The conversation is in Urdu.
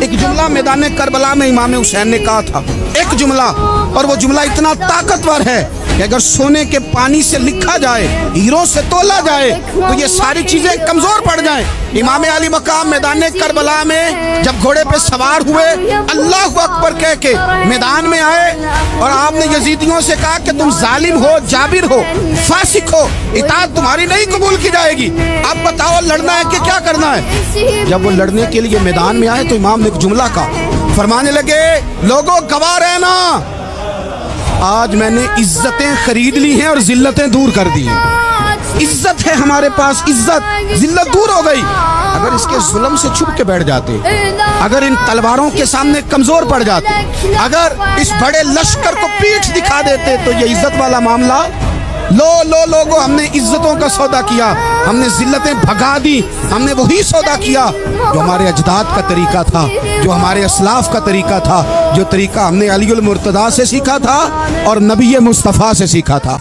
ایک جملہ میدان کربلا میں امام حسین نے کہا تھا، ایک جملہ، اور وہ جملہ اتنا طاقتور ہے کہ اگر سونے کے پانی سے لکھا جائے، ہیروں سے تولا جائے تو یہ ساری چیزیں کمزور پڑ جائیں۔ امام علی مقام میدان کربلا میں جب گھوڑے پہ سوار ہوئے، اللہ اکبر کہہ کے میدان میں آئے، اور آپ نے یزیدیوں سے کہا کہ تم ظالم ہو، جابر ہو، فاسق ہو، اطاعت تمہاری نہیں قبول کی جائے گی، اب بتاؤ لڑنا ہے کہ کیا کرنا ہے؟ جب وہ لڑنے کے لیے میدان میں آئے تو امام نے ایک جملہ کہا، فرمانے لگے لوگوں گواہ رہنا، آج میں نے عزتیں خرید لی ہیں اور ذلتیں دور کر دی ہیں۔ عزت ہے ہمارے پاس، عزت، ذلت دور ہو گئی۔ اگر اس کے ظلم سے چھپ کے بیٹھ جاتے، اگر ان تلواروں کے سامنے کمزور پڑ جاتے، اگر اس بڑے لشکر کو پیٹھ دکھا دیتے تو یہ عزت والا معاملہ لوگوں، ہم نے عزتوں کا سودا کیا، ہم نے ذلتیں بھگا دی، ہم نے وہی سودا کیا جو ہمارے اجداد کا طریقہ تھا، جو ہمارے اسلاف کا طریقہ تھا، جو طریقہ ہم نے علی المرتضیٰ سے سیکھا تھا اور نبی مصطفیٰ سے سیکھا تھا۔